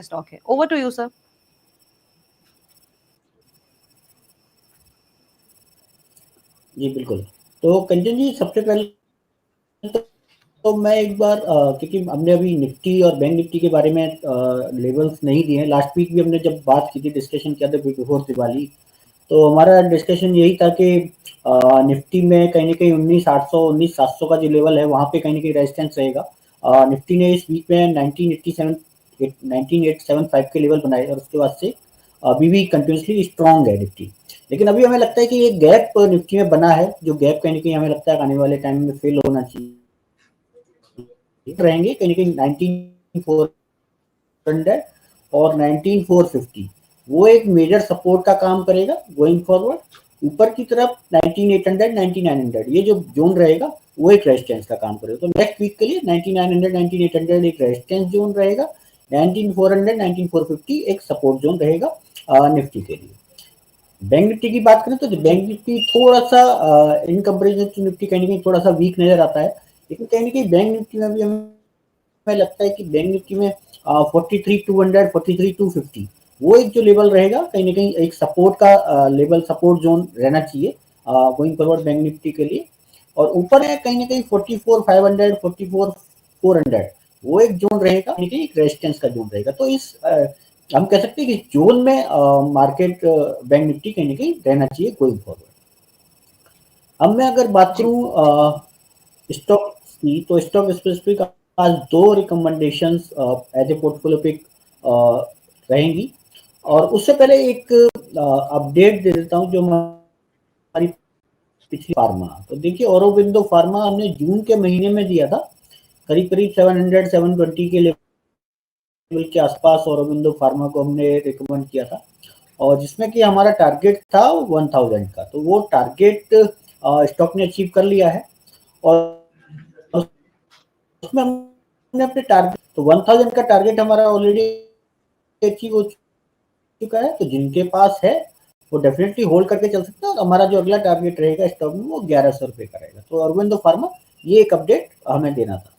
stock है. Over to you, sir. जी बिल्कुल। तो कंचन जी, सबसे पहले तो मैं एक बार क्योंकि हमने अभी निफ्टी और बैंक निफ्टी के बारे में लेवल्स नहीं दिए हैं। लास्ट वीक भी हमने जब बात की थी, डिस्कशन किया था बिफोर दिवाली, तो हमारा डिस्कशन यही था कि निफ्टी में कहीं ना कहीं 19,800 19,700 का जो लेवल है वहाँ पे कहीं ना कहीं रेजिस्टेंस रहेगा। निफ्टी ने इस वीक में 19,875 के लेवल बनाए और उसके बाद से अभी भी कंटिन्यूसली स्ट्रॉन्ग है निफ्टी। लेकिन अभी हमें लगता है कि एक गैप निफ्टी में बना है, जो गैप कहीं ना कहीं हमें लगता है आने वाले टाइम में फिल होना चाहिए, रहेंगे कहीं ना कहीं 19,400 और 19,450, वो एक मेजर सपोर्ट का काम करेगा गोइंग फॉरवर्ड। ऊपर की तरफ 19,800 19,900 ये जो जोन रहेगा वो एक रेजिस्टेंस का काम करेगा। तो नेक्स्ट वीक के लिए 19,900 19,800 एक रेजिस्टेंस जोन रहेगा, 19,400 19,450 एक सपोर्ट जोन रहेगा निफ्टी के लिए। बैंक निफ्टी की बात करें तो बैंक निफ्टी थोड़ा सा इन कंपेरिजन टू निफ्टी कहीं ना कहीं थोड़ा सा वीक नजर आता है, लेकिन कहीं ना कहीं बैंक निफ्टी में भी हमें लगता है कि बैंक निफ्टी में 43,200 43,250 वो एक जो लेवल रहेगा कहीं ना कहीं एक सपोर्ट का लेवल, सपोर्ट जोन रहना चाहिए गोइंग फॉरवर्ड बैंक निफ्टी के लिए। और ऊपर है कहीं ना कहीं 44,500 44,400 वो एक जोन रहेगा, कहीं ना कहीं एक रेजिस्टेंस का जोन रहेगा। तो इस हम कह सकते हैं कि जोन में मार्केट बैंक निफ्टी कहीं ना कहीं रहना चाहिए गोइंग फॉरवर्ड। अब मैं अगर बात करूं स्टॉक की, तो स्टॉक स्पेसिफिक आज दो recommendations as a portfolio pick रहेंगी। और उससे पहले एक अपडेट दे देता हूं जो हमारी पिछली फार्मा। तो देखिए औरोबिंदो फार्मा हमने जून के महीने में दिया था, करीब करीब 700 720 के लेवल के आसपास औरोबिंदो फार्मा को हमने रिकमेंड किया था, और जिसमें कि हमारा टारगेट था 1000 का। तो वो टारगेट स्टॉक ने अचीव कर लिया है, और उसमें हमने अपने टारगेट, तो 1000 का टारगेट हमारा ऑलरेडी अचीव हो चुका है। तो जिनके पास है वो डेफिनेटली होल्ड करके चल सकते हैं, और हमारा जो अगला टारगेट रहेगा स्टॉक में वो 1100 रुपए का रहेगा। तो औरोबिंदो फार्मा ये एक अपडेट हमें देना था।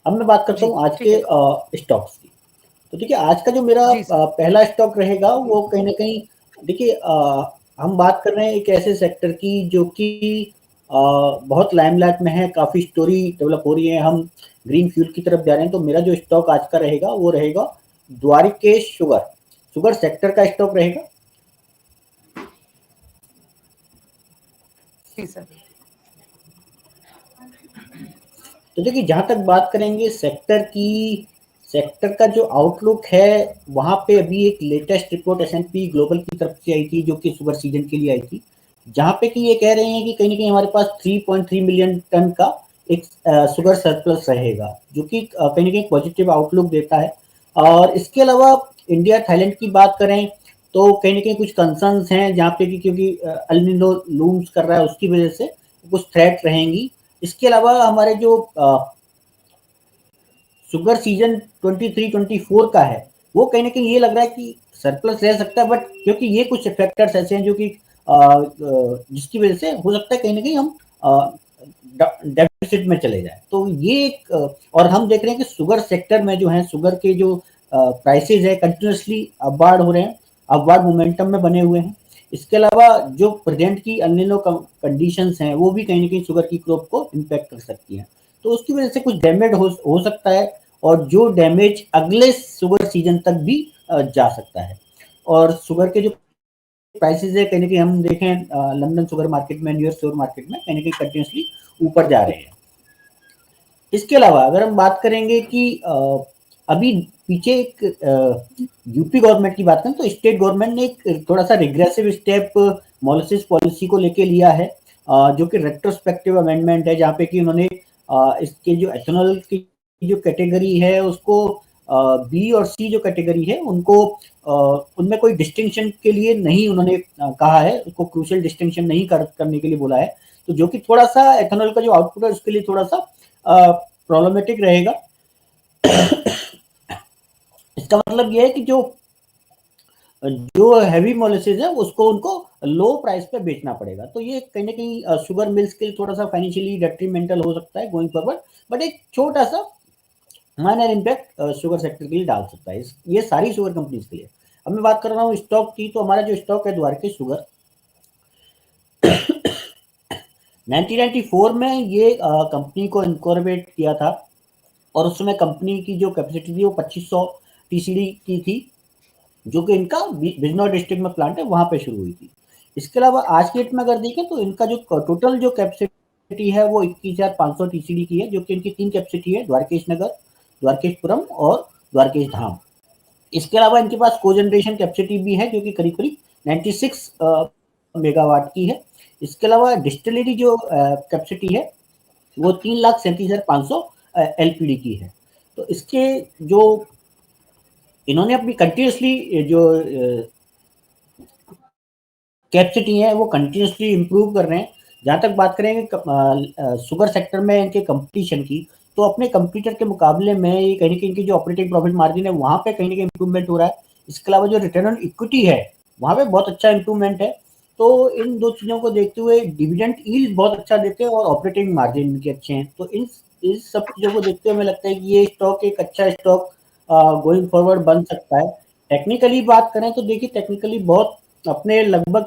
अब मैं बात करता हूँ आज के स्टॉक्स की। तो देखिए आज का जो मेरा पहला स्टॉक रहेगा वो कहीं ना कहीं, देखिए हम बात कर रहे हैं एक ऐसे सेक्टर की जो कि बहुत लाइमलाइट में है, काफी स्टोरी डेवलप हो रही है, हम ग्रीन फ्यूल की तरफ जा रहे हैं। तो मेरा जो स्टॉक आज का रहेगा वो रहेगा द्वारिकेश शुगर, शुगर सेक्टर का स्टॉक रहेगा। तो देखिए जहां तक बात करेंगे सेक्टर की, सेक्टर का जो आउटलुक है वहां पे अभी एक लेटेस्ट रिपोर्ट S&P ग्लोबल की तरफ से आई थी जो कि शुगर सीजन के लिए आई थी, जहां पे कि ये कह रहे हैं कि कहीं ना कहीं हमारे पास 3.3 मिलियन टन का एक शुगर सरप्लस रहेगा, जो कि कहीं ना कहीं पॉजिटिव आउटलुक देता है। और इसके अलावा इंडिया थाईलैंड की बात करें तो कहीं ना कहीं कुछ कंसर्न्स हैं जहाँ पे कि क्योंकि एल नीनो लूम्स कर रहा है उसकी वजह से कुछ थ्रेट रहेंगी। इसके अलावा हमारे जो शुगर सीजन 23-24 का है वो कहीं ना कहीं ये लग रहा है कि सरप्लस रह सकता है, बट क्योंकि ये कुछ फैक्टर्स ऐसे हैं जो कि जिसकी वजह से हो सकता है कहीं ना कहीं हम डेफिसिट में चले जाए। तो ये एक और हम देख रहे हैं कि शुगर सेक्टर में जो है शुगर के जो प्राइसेज है कंटिन्यूसली अपवार्ड हो रहे हैं, अपवार्ड मोमेंटम में बने हुए हैं। इसके अलावा जो प्रेजेंट की अनलिनो कंडीशंस हैं वो भी कहीं ना कहीं शुगर की क्रॉप को इम्पैक्ट कर सकती हैं, तो उसकी वजह से कुछ डैमेज हो सकता है, और जो डैमेज अगले शुगर सीजन तक भी जा सकता है। और शुगर के जो प्राइसेस है कहीं ना कहीं हम देखें लंदन शुगर मार्केट में, न्यूयॉर्क शुगर मार्केट में कहीं ना कहीं कंटिन्यूसली ऊपर जा रहे हैं। इसके अलावा अगर हम बात करेंगे कि अभी पीछे एक यूपी गवर्नमेंट की बात करें तो स्टेट गवर्नमेंट ने एक थोड़ा सा रिग्रेसिव स्टेप मोलिसिस पॉलिसी को लेके लिया है, जो कि रेट्रोस्पेक्टिव अमेंडमेंट है, जहाँ पे कि उन्होंने इसके जो एथेनॉल की जो कैटेगरी है उसको बी और सी जो कैटेगरी है उनको उनमें कोई डिस्टिंक्शन के लिए नहीं उन्होंने कहा है, उसको क्रूशियल डिस्टिंक्शन नहीं करने के लिए बोला है। तो जो कि थोड़ा सा एथेनॉल का जो आउटपुट है उसके लिए थोड़ा सा प्रॉब्लमेटिक रहेगा। इसका मतलब यह है कि जो हैवी मोलिसिस है उसको उनको लो प्राइस पे बेचना पड़ेगा। तो ये कहीं ना कहीं शुगर मिल्स के लिए थोड़ा सा फाइनेंशियली डेट्रीमेंटल हो सकता है गोइंग फॉरवर्ड, बट एक छोटा सा माइनर इम्पैक्ट शुगर सेक्टर के लिए डाल सकता है। ये सारी शुगर कंपनीज के लिए। अब मैं बात कर रहा हूँ स्टॉक की, तो हमारा जो स्टॉक है द्वारकेश शुगर 1994 में ये कंपनी को इनकॉर्पोरेट किया था, और उस समय कंपनी की जो कैपेसिटी थी वो 2500 टीसीडी की थी, जो कि इनका बिजनौर डिस्ट्रिक्ट में प्लांट है वहां पे शुरू हुई थी। इसके अलावा आज के डेट में अगर देखें तो इनका जो टोटल जो कैपेसिटी है वो 21,500 टीसीडी की है, जो कि इनकी 3 कैपेसिटी है, द्वारकेश नगर, द्वारकेशपुरम और द्वारकेश धाम। इसके अलावा इनके पास कोजनरेशन कैपेसिटी भी है, जो कि करीब करीब 96 मेगावाट की है। इसके अलावा डिस्टिलरी जो कैपेसिटी है वो 3,37,500 एलपीडी की है। तो इसके जो इन्होंने अपनी कंटिन्यूसली जो कैपेसिटी है वो कंटिन्यूसली इम्प्रूव कर रहे हैं। जहाँ तक बात करेंगे शुगर सेक्टर में इनके कंपटीशन की, तो अपने कंपटीटर के मुकाबले में ये कहीं ना कहीं इनकी जो ऑपरेटिंग प्रॉफिट मार्जिन है वहाँ पे कहीं ना कहीं इंप्रूवमेंट हो रहा है। इसके अलावा जो रिटर्न ऑन इक्विटी है वहाँ पे बहुत अच्छा इंप्रूवमेंट है। तो इन दो चीज़ों को देखते हुए डिविडेंड यील्ड बहुत अच्छा देते हैं और ऑपरेटिंग मार्जिन इनके अच्छे हैं। तो इन सब चीज़ों को देखते हुए हमें लगता है कि ये स्टॉक एक अच्छा स्टॉक गोइंग फॉरवर्ड बन सकता है। टेक्निकली बात करें तो देखिए टेक्निकली बहुत अपने लगभग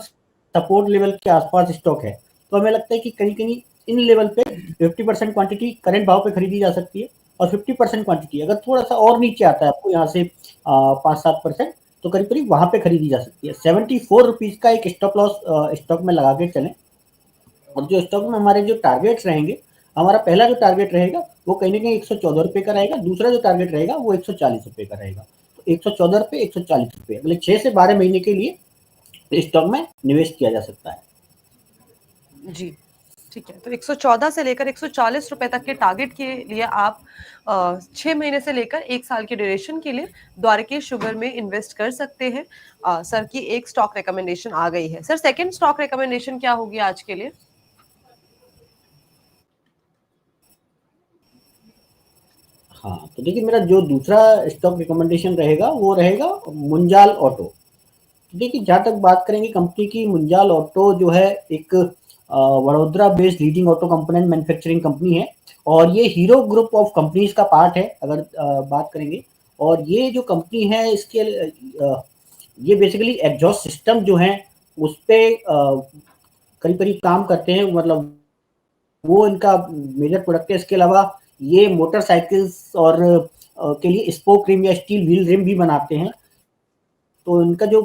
सपोर्ट लेवल के आसपास स्टॉक है। तो हमें लगता है कि कहीं कहीं इन लेवल पे 50% क्वांटिटी करंट भाव पे खरीदी जा सकती है, और 50% क्वांटिटी अगर थोड़ा सा और नीचे आता है आपको यहाँ से 5-7%, तो करीब करीब वहां पे खरीदी जा सकती है। 74 रुपीज का एक स्टॉप लॉस स्टॉक में लगा के चलें। और जो स्टॉक में हमारे जो टारगेट्स रहेंगे, हमारा पहला जो टारगेट रहेगा वो कहीं ना कहीं 114 रुपए का रहेगा, दूसरा जो टारगेट रहेगा वो 140 रुपए का रहेगा। तो 114 रुपए, 140 रुपए अगले 6 से 12 महीने के लिए स्टॉक में निवेश किया जा सकता है। जी ठीक है, तो 114 से लेकर 140 रुपए तक के टारगेट के लिए आप 6 महीने से लेकर 1 साल के ड्यूरेशन के लिए द्वारकेश शुगर में इन्वेस्ट कर सकते हैं। सर की एक स्टॉक रिकमेंडेशन आ गई है। सर सेकंड स्टॉक रिकमेंडेशन क्या होगी आज के लिए? हाँ, तो देखिए मेरा जो दूसरा स्टॉक रिकमेंडेशन रहेगा वो रहेगा मुंजाल ऑटो। देखिए जहाँ तक बात करेंगे कंपनी की, मुंजाल ऑटो जो है एक Vadodara based leading auto component manufacturing company है, और ये हीरो ग्रुप ऑफ कंपनीज का पार्ट है अगर बात करेंगे। और ये जो कंपनी है इसके ये बेसिकली एग्जॉस्ट सिस्टम जो है उस पर करीब करीब काम करते हैं, मतलब वो इनका मेजर प्रोडक्ट है। इसके अलावा ये मोटरसाइकिल्स और के लिए स्पोक रिम या स्टील व्हील रिम भी बनाते हैं। तो इनका जो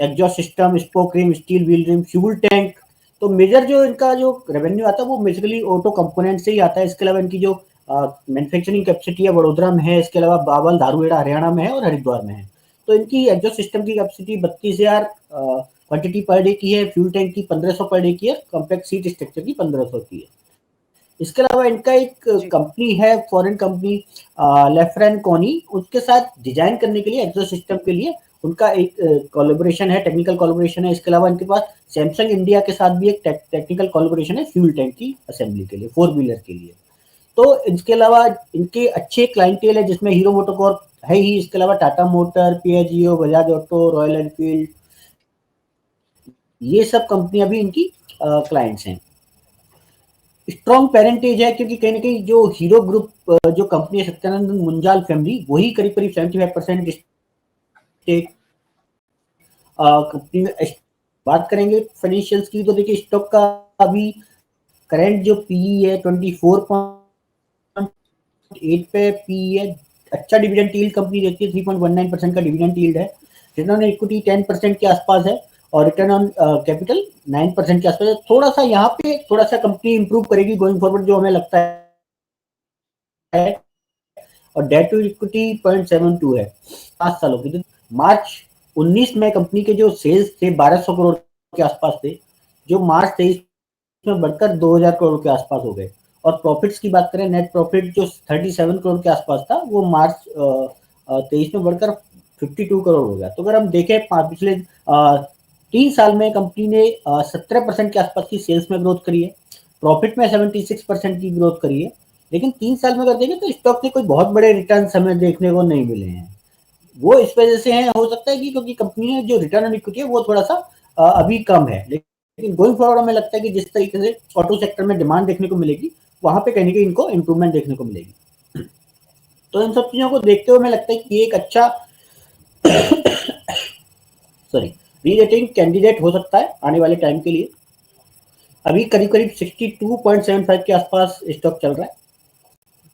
exhaust system, spoke rim, steel wheel rim, fuel tank, तो मेजर जो इनका जो रेवेन्यू आता है वो बेसिकली ऑटो कंपोनेंट से ही आता है। इसके अलावा इनकी जो मैन्युफैक्चरिंग कैपेसिटी है वडोदरा में है, इसके अलावा बावल धारूहेड़ा हरियाणा में है और हरिद्वार में है। तो इनकी एग्जॉस्ट सिस्टम की कैपेसिटी 32,000 क्वांटिटी पर डे की है, फ्यूल टैंक की 1500 पर डे की है, कॉम्पैक्ट सीट स्ट्रक्चर की 1500 की है। इसके अलावा इनका एक कंपनी है फॉरेन कंपनी लेफ्रेन कोनी, उसके साथ डिजाइन करने के लिए एग्जॉस्ट सिस्टम के लिए उनका एक कोलैबोरेशन है, टेक्निकल कोलैबोरेशन है। इसके अलावा इनके पास सैमसंग इंडिया के साथ भी एक टेक्निकल कोलैबोरेशन है फ्यूल टैंक की असेंबली के लिए, 4 व्हीलर के लिए। तो इसके अलावा इनके अच्छे क्लाइंटेल है जिसमें हीरो मोटोकॉर्प है ही, इसके अलावा Tata motor, Piaggio, Bajaj auto, royal Enfield, ये सब कंपनियां भी इनकी क्लाइंट्स हैं। स्ट्रॉन्ग पेरेंटेज है क्योंकि कहीं ना कहीं जो हीरो ग्रुप जो कंपनी है सत्यानंद मुंजाल फैमिली, वही करीब करीब 75% स्टेक कंपनी में। बात करेंगे फाइनेंशियल्स की, तो देखिए स्टॉक का अभी करंट जो पीई है 24.8 पे पीई है। अच्छा डिविडेंड यील्ड कंपनी देती है, 3.19% का डिविडेंड यील्ड है। रिटर्न ऑन इक्विटी 10% के आसपास है, और रिटर्न ऑन कैपिटल 9% के आसपास है। थोड़ा सा यहाँ पे थोड़ा सा कंपनी इंप्रूव करेगी गोइंग फॉरवर्ड, जो हमें लगता है। और डेट टू इक्विटी 0.72 है 5 सालों की। तो मार्च 19 में कंपनी के जो सेल्स थे 1200 करोड़ के आसपास थे, जो मार्च 23 में बढ़कर 2000 करोड़ के आसपास हो गए। और प्रॉफिट्स की बात करें, नेट प्रॉफिट जो 37 करोड़ के आसपास था वो मार्च 23 में बढ़कर 52 करोड़ हो गया। तो अगर हम देखें पिछले 3 साल में कंपनी ने 17% के आसपास की सेल्स में ग्रोथ करी है, प्रॉफिट में 76% की ग्रोथ करी है। लेकिन 3 साल में अगर देखें तो स्टॉक के कोई बहुत बड़े रिटर्न हमें देखने को नहीं मिले हैं। वो इस वजह से है, हो सकता है कि क्योंकि कंपनी ने जो रिटर्न ऑन इक्विटी है वो थोड़ा सा अभी कम है। लेकिन गोइंग फॉरवर्ड हमें लगता है कि जिस तरीके से ऑटो सेक्टर में डिमांड देखने को मिलेगी, वहां पे कहीं ना कहीं इनको इंप्रूवमेंट देखने को मिलेगी। तो इन सब चीजों को देखते हुए मैं लगता है कि ये एक अच्छा सॉरी री-रेटिंग कैंडिडेट हो सकता है आने वाले टाइम के लिए। अभी करीब करीब 62.75 के आसपास स्टॉक चल रहा है।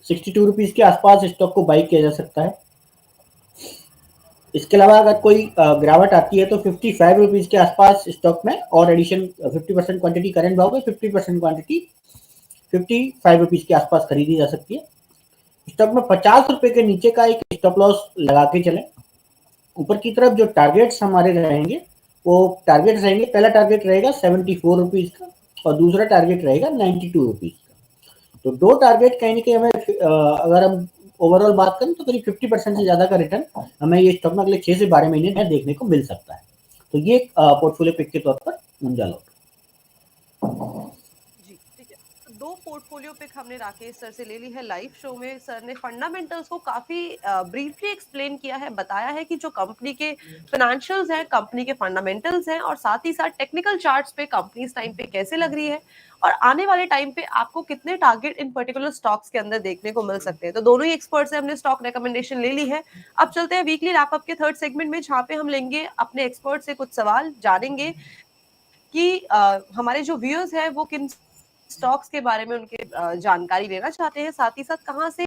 62 रुपीज के आसपास स्टॉक को बाई किया जा सकता है। इसके अलावा अगर कोई गिरावट आती है तो 55 रुपीज के आसपास स्टॉक में और एडिशन 50% क्वांटिटी करंट भाव में 50% क्वांटिटी 55 रुपीज के आसपास खरीदी जा सकती है। स्टॉक में 50 रुपए के नीचे का एक स्टॉप लॉस लगा के चले। ऊपर की तरफ जो टारगेट्स हमारे रहेंगे वो टारगेट्स रहेंगे, पहला टारगेट रहेगा 74 रुपीज का और दूसरा टारगेट रहेगा 92 रुपीज का। तो दो टारगेट कहीं ना कहीं हमें अगर हम ओवरऑल बात करें तो करीब 50% से ज्यादा का रिटर्न हमें ये स्टॉक में अगले 6 से 12 महीने में देखने को मिल सकता है। तो ये पोर्टफोलियो पिक के तौर पर मुंजा लॉट। जी, ठीक है। तो 2 पोर्टफोलियो पिक हमने राकेश सर से ले ली है लाइव शो में। सर ने फंडामेंटल्स को काफ़ी ब्रीफली एक्सप्लेन किया है, बताया है कि जो कंपनी के फाइनेंशियल्स हैं, कंपनी के फंडामेंटल्स हैं और साथ ही साथ टेक्निकल चार्ट्स पे कंपनी इस टाइम पे कैसे लग रही है और आने वाले टाइम पे आपको कितने टारगेट इन पर्टिकुलर स्टॉक्स के अंदर देखने को मिल सकते हैं। तो दोनों ही एक्सपर्ट से हमने स्टॉक रिकमेंडेशन ले ली है। अब चलते हैं वीकली रैपअप के थर्ड सेगमेंट में, जहाँ पे हम लेंगे अपने एक्सपर्ट से कुछ सवाल, जानेंगे कि हमारे जो व्यूअर्स हैं वो किन स्टॉक्स के बारे में उनके जानकारी लेना चाहते हैं, साथ ही साथ कहाँ से